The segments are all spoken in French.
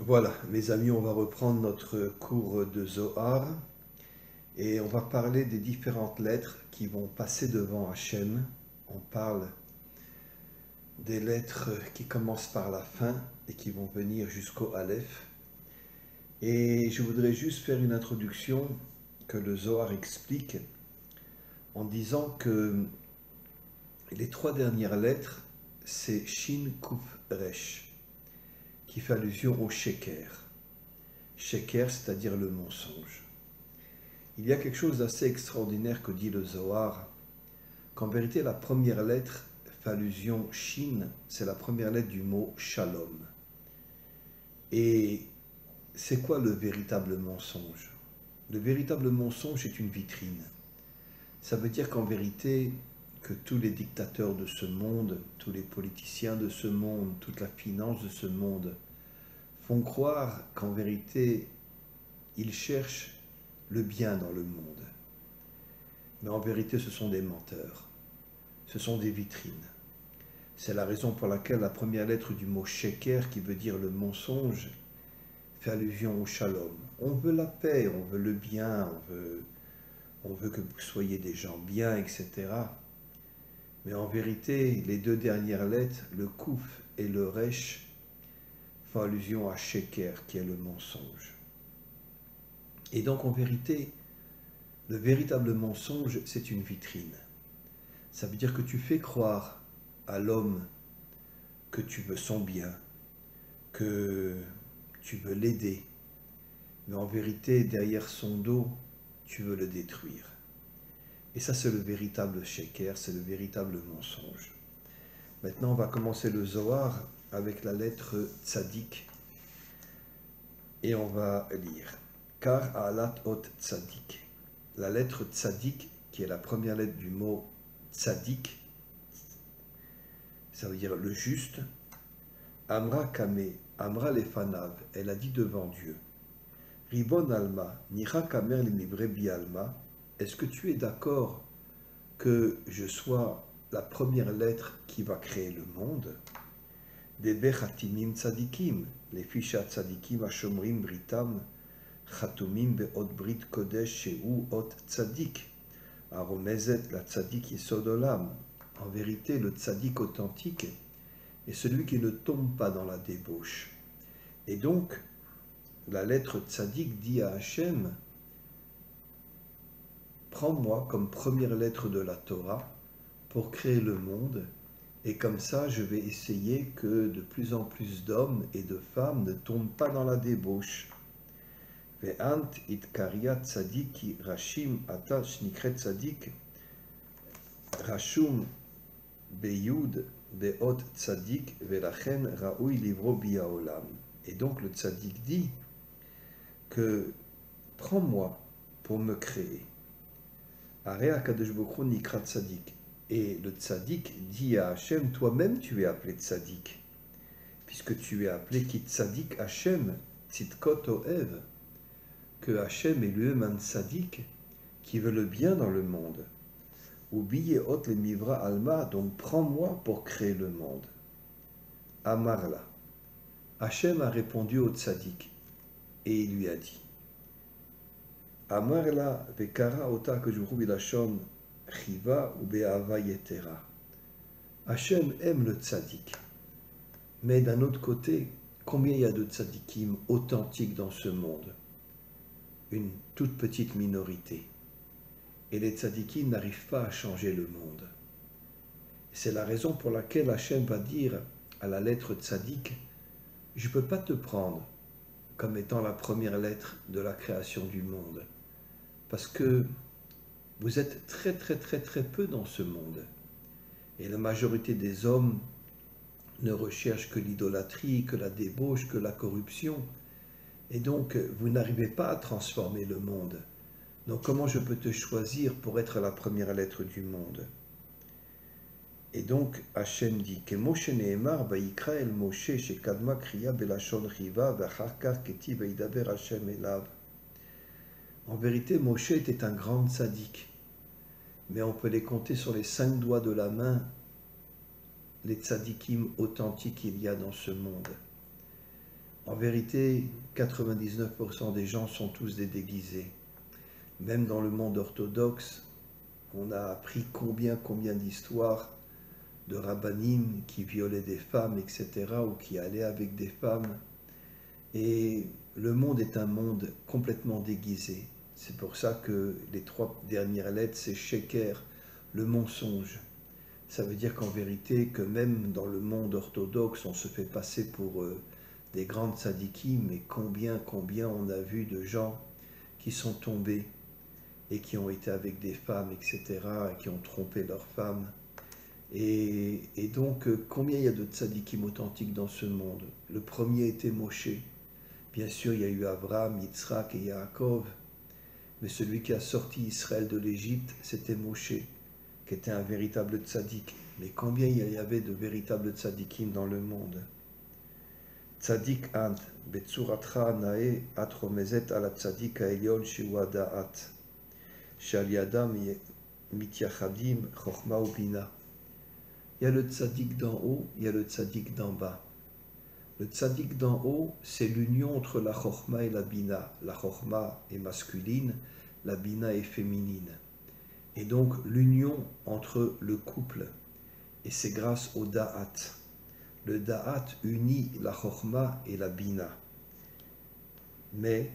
Voilà, mes amis, on va reprendre notre cours de Zohar et on va parler des différentes lettres qui vont passer devant Hachem. On parle des lettres qui commencent par la fin et qui vont venir jusqu'au Aleph. Et je voudrais juste faire une introduction que le Zohar explique en disant que les trois dernières lettres, c'est Shin, Kuf, Resh, qui fait allusion au Sheker. Sheker, c'est-à-dire le mensonge. Il y a quelque chose d'assez extraordinaire que dit le Zohar, qu'en vérité la première lettre fait allusion, Shin, c'est la première lettre du mot Shalom. Et c'est quoi le véritable mensonge? Le véritable mensonge est une vitrine. Ça veut dire qu'en vérité, que tous les dictateurs de ce monde, tous les politiciens de ce monde, toute la finance de ce monde font croire qu'en vérité, ils cherchent le bien dans le monde. Mais en vérité, ce sont des menteurs. Ce sont des vitrines. C'est la raison pour laquelle la première lettre du mot sheker, qui veut dire le mensonge, fait allusion au shalom. On veut la paix, on veut le bien, on veut que vous soyez des gens bien, etc. Mais en vérité, les deux dernières lettres, le kouf et le resh, font allusion à sheker, qui est le mensonge. Et donc en vérité, le véritable mensonge, c'est une vitrine. Ça veut dire que tu fais croire à l'homme que tu veux son bien, que tu veux l'aider, mais en vérité, derrière son dos, tu veux le détruire. Et ça, c'est le véritable sheker, c'est le véritable mensonge. Maintenant, on va commencer le Zohar avec la lettre tzadik, et on va lire. Kar alat ot tzadik. La lettre tzadik, qui est la première lettre du mot tzadik, ça veut dire le juste. Amra kame, Amra lefanav, elle a dit devant Dieu. Ribon alma, nira kamer l'inivré bi alma, est-ce que tu es d'accord que je sois la première lettre qui va créer le monde? Debe chatimim tzadikim, les ficha tzadikim ashomrim britam, chatumim beot brit kodesh shehu ot tzadik, aromezet la tzadik yesod olam. En vérité, le tzadik authentique est celui qui ne tombe pas dans la débauche. Et donc, la lettre tzadik dit à Hachem, prends-moi comme première lettre de la Torah pour créer le monde, et comme ça je vais essayer que de plus en plus d'hommes et de femmes ne tombent pas dans la débauche. Ve'ant itkaria tzadiki rashim ata shnikret tzadik rashum beyud beot tzadik velachen raoui livro biaolam. Et donc le tzadik dit que prends-moi pour me créer. Area Kadosh Bokhu Nikra Tzadik. Et le Tzadik dit à Hachem, toi-même tu es appelé Tzadik, puisque tu es appelé Ki Tzadik Hachem, Tzidkot Oev, que Hachem est lui-même un Tzadik qui veut le bien dans le monde. Oubliez Ot le Mivra Alma, donc prends-moi pour créer le monde. Amarla. Hachem a répondu au Tzadik, et il lui a dit, Amarla vekara ota que je bilachon chiva ou be'ava yetera. Hachem aime le tzaddik. Mais d'un autre côté, combien il y a de tzaddikim authentiques dans ce monde? Une toute petite minorité. Et les tzaddikim n'arrivent pas à changer le monde. C'est la raison pour laquelle Hachem va dire à la lettre tzaddik, je ne peux pas te prendre comme étant la première lettre de la création du monde. Parce que vous êtes très peu dans ce monde. Et la majorité des hommes ne recherchent que l'idolâtrie, que la débauche, que la corruption. Et donc, vous n'arrivez pas à transformer le monde. Donc, comment je peux te choisir pour être la première lettre du monde? Et donc, Hachem dit que Moshe Nehemar vayikra el Moshe shekadma kriya belashon chiva v'acharkar keti veidaber Hachem elav. En vérité, Moshe était un grand tzaddik, mais on peut les compter sur les 5 doigts de la main, les tzaddikim authentiques qu'il y a dans ce monde. En En vérité, 99% des gens sont tous des déguisés. Même dans le monde orthodoxe, on a appris combien d'histoires de rabbinim qui violaient des femmes, etc., ou qui allaient avec des femmes. Et le monde est un monde complètement déguisé. C'est pour ça que les 3 dernières lettres, c'est Sheker, le mensonge. Ça veut dire qu'en vérité, que même dans le monde orthodoxe, on se fait passer pour des grandes tzadikim, mais combien on a vu de gens qui sont tombés et qui ont été avec des femmes, etc., et qui ont trompé leurs femmes. Et donc, combien il y a de tzadikim authentiques dans ce monde? Le premier était Moshe. Bien sûr, il y a eu Abraham, Yitzhak et Yaakov, mais celui qui a sorti Israël de l'Égypte, c'était Moshe, qui était un véritable tzaddik. Mais combien il y avait de véritables tzadikim dans le monde? Tzadik ant, betsuratra nae atromezet ala tzadik haelyon shiwa da'at, shal yadam mityachadim chochma ou bina. Il y a le tzaddik d'en haut, il y a le tzaddik d'en bas. Le tzaddik d'en haut, c'est l'union entre la chochma et la bina. La chochma est masculine, la bina est féminine. Et donc l'union entre le couple. Et c'est grâce au da'at. Le da'at unit la chochma et la bina. Mais,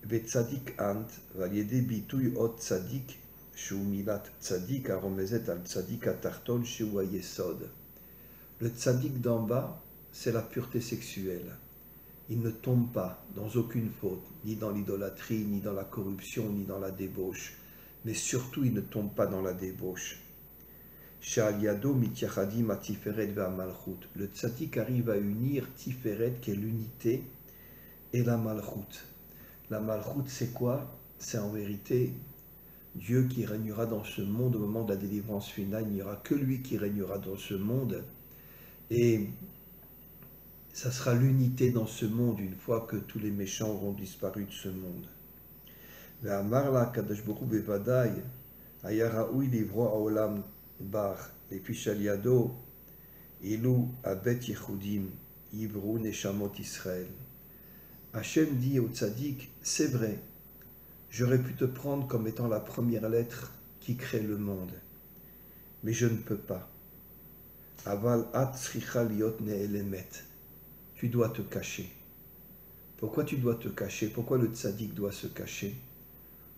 vetzadik ant, valiede bituy ot tzadik, shu milat tzadik aromezet al tzadik atarton shu yesod. Le tzadik d'en bas, c'est la pureté sexuelle. Il ne tombe pas dans aucune faute, ni dans l'idolâtrie, ni dans la corruption, ni dans la débauche. Mais surtout, il ne tombe pas dans la débauche. Sha'al mityachadim atiferet ve'amalchut. Le tzadik arrive à unir Tiferet, qui est l'unité, et la malchut. La malchut, c'est quoi? C'est en vérité Dieu qui régnera dans ce monde au moment de la délivrance finale. Il n'y aura que lui qui régnera dans ce monde. Et ça sera l'unité dans ce monde une fois que tous les méchants auront disparu de ce monde. Ve'amarla kadosh baruch hu bevadai haya ra'ui livro ha'olam bar lefi shal yado ilu abet yechudim yivru neshamot Israël. Hachem dit au tzaddik, c'est vrai, j'aurais pu te prendre comme étant la première lettre qui crée le monde, mais je ne peux pas. Aval at tzricha liot ne'elemet. Tu dois te cacher. Pourquoi tu dois te cacher? Pourquoi le tzaddik doit se cacher?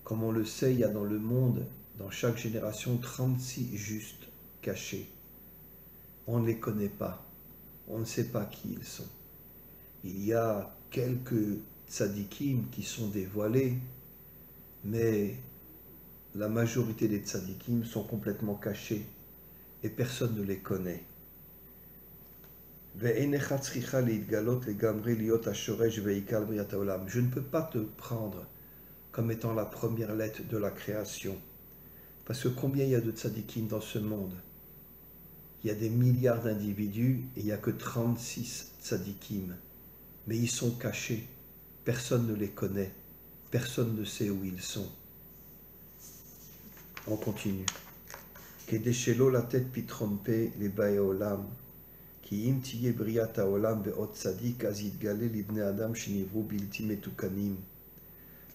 Comme on le sait, il y a dans le monde, dans chaque génération, 36 justes cachés. On ne les connaît pas. On ne sait pas qui ils sont. Il y a quelques tzaddikim qui sont dévoilés, mais la majorité des tzaddikim sont complètement cachés et personne ne les connaît. Je ne peux pas te prendre comme étant la première lettre de la création. Parce que combien il y a de tzaddikim dans ce monde? Il y a des milliards d'individus et il n'y a que 36 tzaddikim. Mais ils sont cachés. Personne ne les connaît. Personne ne sait où ils sont. On continue. Kedeshelo la tête pitrompe les bae olam. Ki im tiye briat haolam ve'ot tzadik az yitgale libnei adam shenivru bilti metukanim.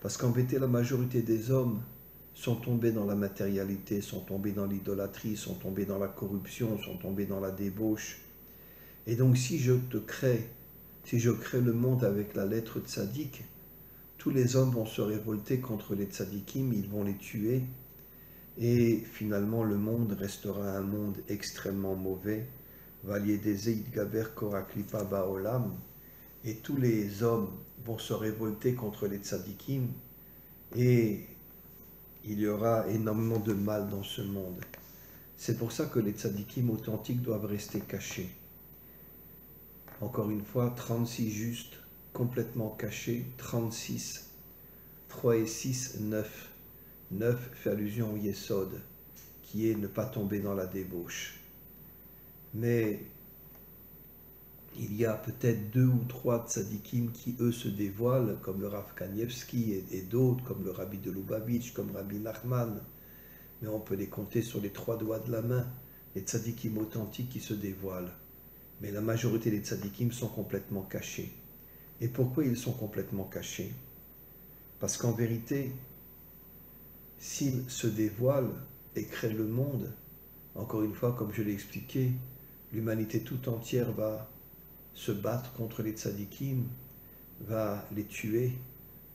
Parce qu'en vérité, la majorité des hommes sont tombés dans la matérialité, sont tombés dans l'idolâtrie, sont tombés dans la corruption, sont tombés dans la débauche. Et donc, si je crée le monde avec la lettre tzadik, tous les hommes vont se révolter contre les tzadikim, ils vont les tuer, et finalement, le monde restera un monde extrêmement mauvais. Et tous les hommes vont se révolter contre les tzadikim et il y aura énormément de mal dans ce monde. C'est pour ça que les tzadikim authentiques doivent rester cachés. Encore une fois, 36 justes, complètement cachés, 36, 3 et 6, 9. 9 fait allusion au Yesod, qui est ne pas tomber dans la débauche. Mais il y a peut-être 2 ou 3 tzadikim qui, eux, se dévoilent, comme le Rav Kanievski et d'autres, comme le Rabbi de Lubavitch, comme Rabbi Nachman. Mais on peut les compter sur les 3 doigts de la main, les tzadikim authentiques qui se dévoilent. Mais la majorité des tzadikim sont complètement cachés. Et pourquoi ils sont complètement cachés? Parce qu'en vérité, s'ils se dévoilent et créent le monde, encore une fois, comme je l'ai expliqué, l'humanité tout entière va se battre contre les tzadikim, va les tuer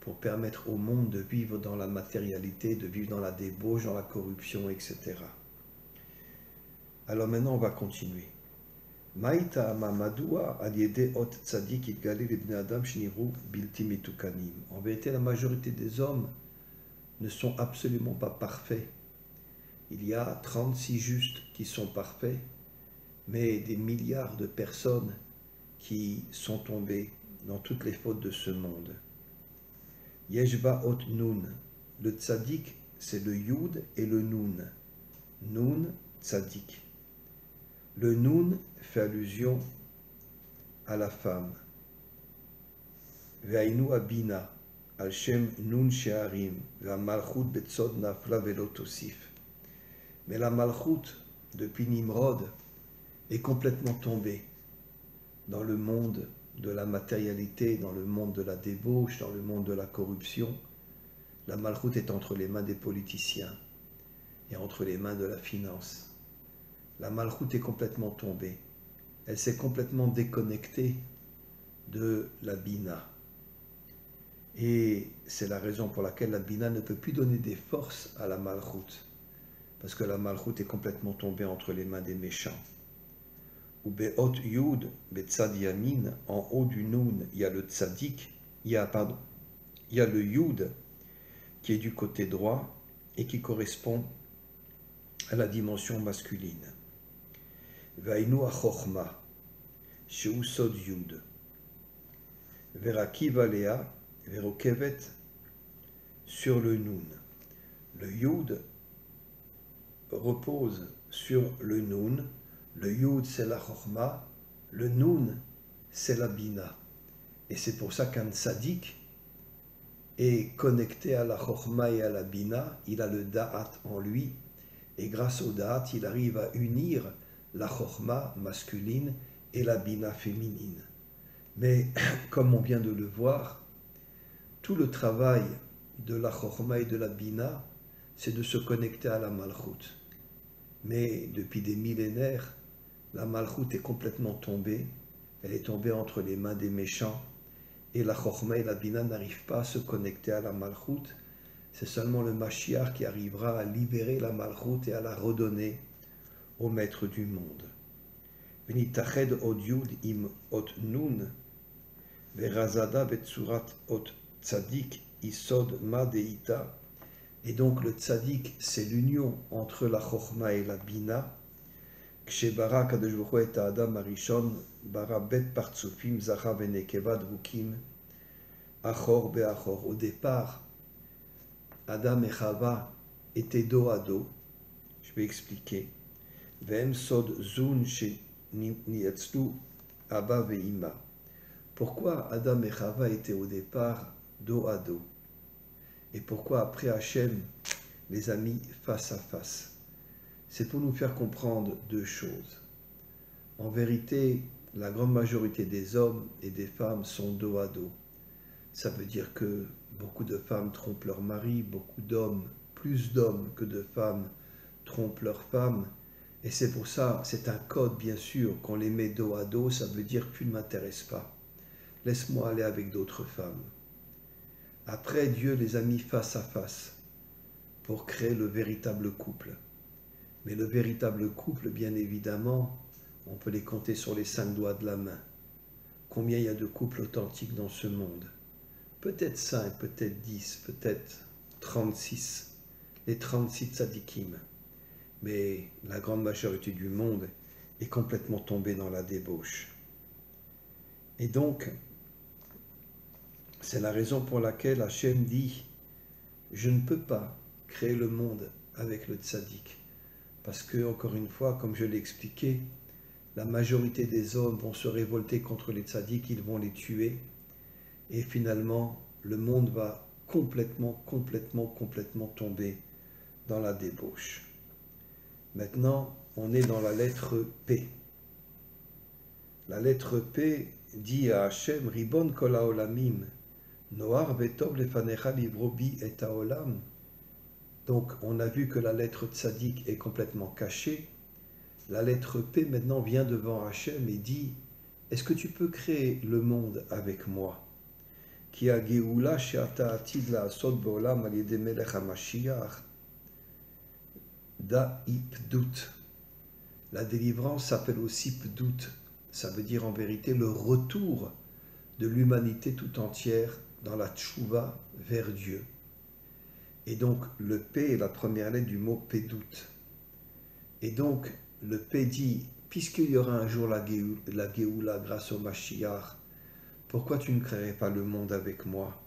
pour permettre au monde de vivre dans la matérialité, de vivre dans la débauche, dans la corruption, etc. Alors maintenant, on va continuer. Maïta Mamadua aliede ot tzadik itgali libne adam shniru bilti mitukanim. En vérité, la majorité des hommes ne sont absolument pas parfaits. Il y a 36 justes qui sont parfaits, mais des milliards de personnes qui sont tombées dans toutes les fautes de ce monde. Yeshba ot nun. Le tzadik, c'est le yud et le nun. Nun, tzadik. Le nun fait allusion à la femme. Ve'ainu abina, al shem nun she'arim, ve'amalchut betzod nafla ve'lo tosif. Mais la malchut, depuis Nimrod, est complètement tombée dans le monde de la matérialité, dans le monde de la débauche, dans le monde de la corruption. La malchut est entre les mains des politiciens et entre les mains de la finance. La malchut est complètement tombée. Elle s'est complètement déconnectée de la bina. Et c'est la raison pour laquelle la bina ne peut plus donner des forces à la malchut. Parce que la malchut est complètement tombée entre les mains des méchants. Ou be'ot yud, be'tzad yamin, en haut du noun, il y a le tzadik, il y a le yud qui est du côté droit et qui correspond à la dimension masculine. Vainu achochma, sheu sod yud, verakiva lea, verokevet sur le noun. Le yud repose sur le noun. Le yud c'est la chochma, le noun c'est la bina. Et c'est pour ça qu'un tzaddik est connecté à la chochma et à la bina. Il a le da'at en lui. Et grâce au da'at, il arrive à unir la chochma masculine et la bina féminine. Mais comme on vient de le voir, tout le travail de la chochma et de la bina, c'est de se connecter à la malchut. Mais depuis des millénaires, la malchut est complètement tombée. Elle est tombée entre les mains des méchants. Et la chochma et la bina n'arrivent pas à se connecter à la malchut. C'est seulement le Mashiach qui arrivera à libérer la malchut et à la redonner au maître du monde. Venitached od yud im ot nun, verazada betsurat ot tzadik isod ma deita. Et donc le tzadik, c'est l'union entre la chochma et la bina. Kshebara kadosh baruch hu et adam arishon bara bet partsufim zacha venekeva dvukim achor beachor. Au départ, Adam et Chava étaient dos à dos. Je vais expliquer. Ve'em sod zun sheniyatzlu abba ve'ima. Pourquoi Adam et Chava étaient au départ dos à dos? Et pourquoi après Hachem les a mis face à face? C'est pour nous faire comprendre deux choses. En vérité, la grande majorité des hommes et des femmes sont dos à dos. Ça veut dire que beaucoup de femmes trompent leur mari, beaucoup d'hommes, plus d'hommes que de femmes, trompent leurs femmes. Et c'est pour ça, c'est un code bien sûr, qu'on les met dos à dos, ça veut dire que tu ne m'intéresses pas. Laisse-moi aller avec d'autres femmes. Après, Dieu les a mis face à face pour créer le véritable couple. Mais le véritable couple, bien évidemment, on peut les compter sur les 5 doigts de la main. Combien il y a de couples authentiques dans ce monde? Peut-être 5, peut-être 10, peut-être 36. Les 36 tzadikim. Mais la grande majorité du monde est complètement tombée dans la débauche. Et donc, c'est la raison pour laquelle Hachem dit « Je ne peux pas créer le monde avec le tzadik. » Parce que, encore une fois, comme je l'ai expliqué, la majorité des hommes vont se révolter contre les tzadiks, ils vont les tuer. Et finalement, le monde va complètement tomber dans la débauche. Maintenant, on est dans la lettre P. La lettre P dit à Hachem, Ribon kol haolamim, noar vetov lefanecha livrobi et haolam. Donc on a vu que la lettre tzadik est complètement cachée. La lettre P maintenant vient devant Hachem et dit, est-ce que tu peux créer le monde avec moi? Ki a geoula she'ata atid la'asot ba'olam al yedei melech hamashiach da ipdut. La délivrance s'appelle aussi pdout. Ça veut dire en vérité le retour de l'humanité tout entière dans la tchouva vers Dieu. Et donc le P est la première lettre du mot pédout. Et donc le P dit, puisqu'il y aura un jour la Géoula grâce au Mashiach, pourquoi tu ne créerais pas le monde avec moi?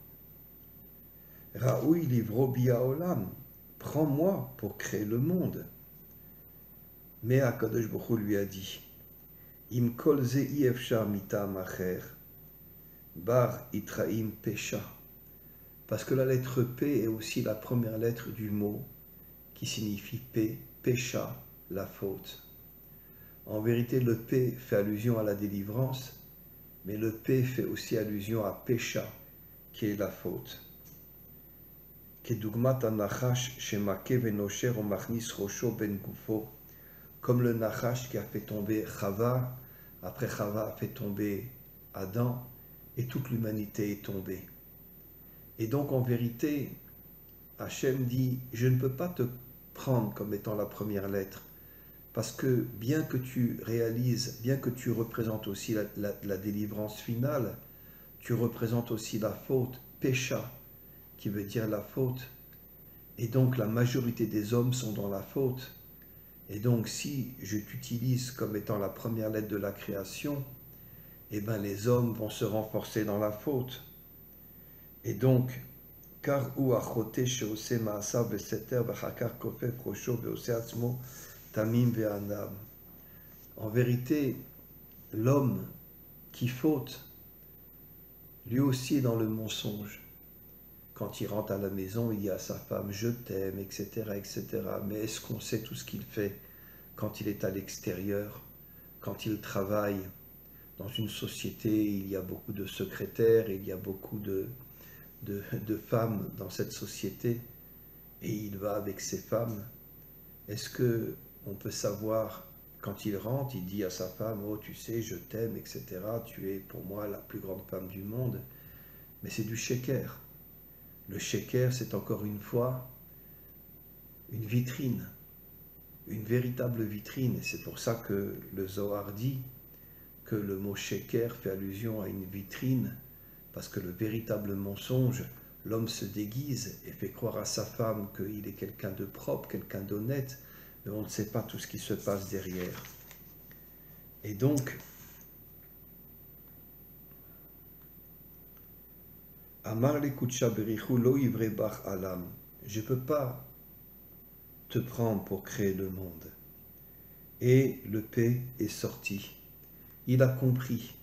Raoui livro bia olam, prends-moi pour créer le monde. Mais Akadosh Baruch Hu lui a dit, Im kol ze ifshar mitam acher, bar itraim pesha. Parce que la lettre P est aussi la première lettre du mot qui signifie P, pesha, la faute. En vérité, le P fait allusion à la délivrance, mais le P fait aussi allusion à pesha, qui est la faute. Kedugmat anachash shemake venosher omachnis rosho ben gufo. Comme le Nachash qui a fait tomber Chava, après Chava a fait tomber Adam, et toute l'humanité est tombée. Et donc en vérité, Hachem dit, je ne peux pas te prendre comme étant la première lettre, parce que bien que tu réalises, bien que tu représentes aussi la délivrance finale, tu représentes aussi la faute, pécha, qui veut dire la faute, et donc la majorité des hommes sont dans la faute. Et donc, si je t'utilise comme étant la première lettre de la création, eh bien, les hommes vont se renforcer dans la faute. Et donc, car ou achote sheose maasav beseter v'chakar kofef rosho veose atzmo tamim ve'anam. En vérité, l'homme qui faute, lui aussi est dans le mensonge. Quand il rentre à la maison, il dit à sa femme « je t'aime », etc., etc. Mais est-ce qu'on sait tout ce qu'il fait quand il est à l'extérieur, quand il travaille dans une société, il y a beaucoup de secrétaires, il y a beaucoup de femmes dans cette société, et il va avec ces femmes. Est-ce qu'on peut savoir, quand il rentre, il dit à sa femme « oh, tu sais, je t'aime, etc., tu es pour moi la plus grande femme du monde », mais c'est du sheker. Le sheker, c'est encore une fois une vitrine, une véritable vitrine. Et c'est pour ça que le Zohar dit que le mot sheker fait allusion à une vitrine, parce que le véritable mensonge, l'homme se déguise et fait croire à sa femme qu'il est quelqu'un de propre, quelqu'un d'honnête, mais on ne sait pas tout ce qui se passe derrière. Et donc, Amar le kutsha berichu lo ivre bach alam. Je ne peux pas te prendre pour créer le monde. Et le P est sorti. Il a compris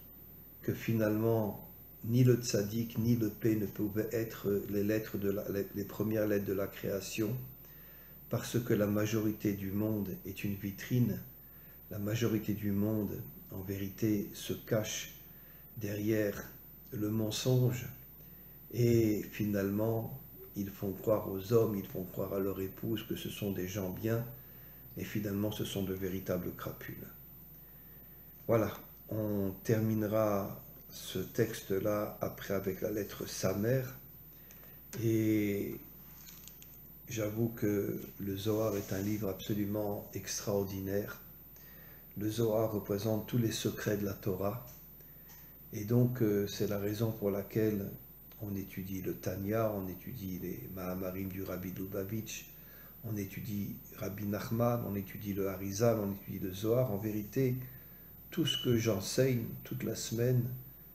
que finalement, ni le tzaddik ni le P ne pouvaient être les premières lettres de la création, parce que la majorité du monde est une vitrine. La majorité du monde, en vérité, se cache derrière le mensonge. Et finalement, ils font croire aux hommes, ils font croire à leur épouse que ce sont des gens bien, et finalement ce sont de véritables crapules. Voilà, on terminera ce texte-là après avec la lettre Samer, et j'avoue que le Zohar est un livre absolument extraordinaire. Le Zohar représente tous les secrets de la Torah, et donc c'est la raison pour laquelle on étudie le Tanya, on étudie les Mahamarim du Rabbi Lubavitch, on étudie Rabbi Nachman, on étudie le Harizal, on étudie le Zohar. En vérité, tout ce que j'enseigne toute la semaine,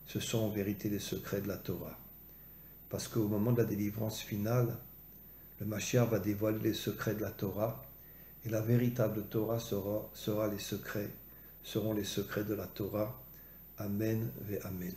ce sont en vérité les secrets de la Torah. Parce qu'au moment de la délivrance finale, le Mashiach va dévoiler les secrets de la Torah, et la véritable Torah seront les secrets de la Torah. Amen ve Amen.